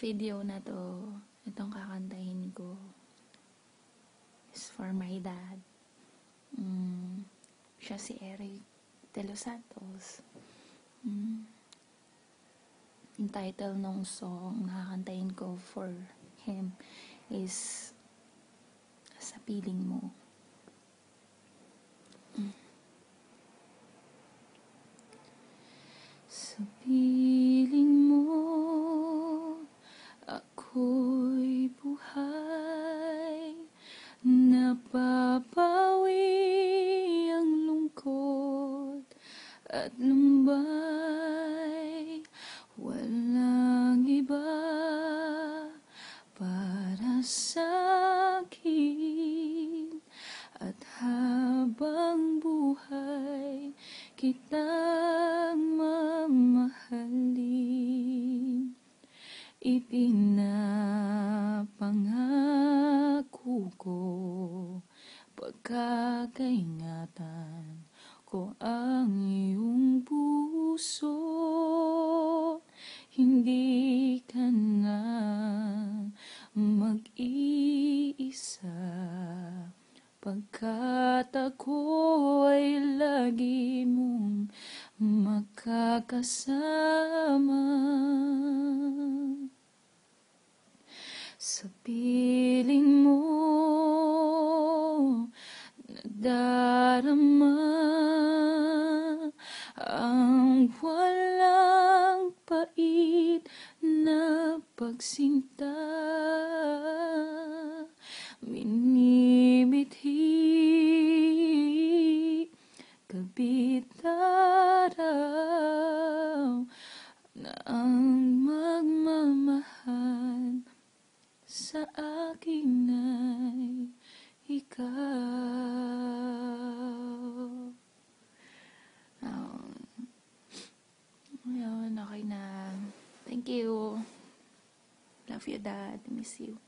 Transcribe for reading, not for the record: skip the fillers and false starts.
video na to, itong kakantahin ko, is for my dad. Siya si Eric De Los Santos. Yung title ng song na kakantahin ko for him is Sa Piling Mo. Sa piling mo, ako'y buhay, napapawi ang lungkot at lumbay. Walang iba para sa'kin, at habang buhay kitang mamahalin. Ipinapangako ko, pagkakaingatan ko ang iyong puso. Hindi ka na mag-iisa, pagkat ako'y lagi mong makakasama. Sa piling mo, nadarama ang walang pait na pagsinta. Minimithi kabit araw na ang magmamahal sa akin ay ikaw. Ayun, okay na. Thank you. Love you, Dad. Miss you.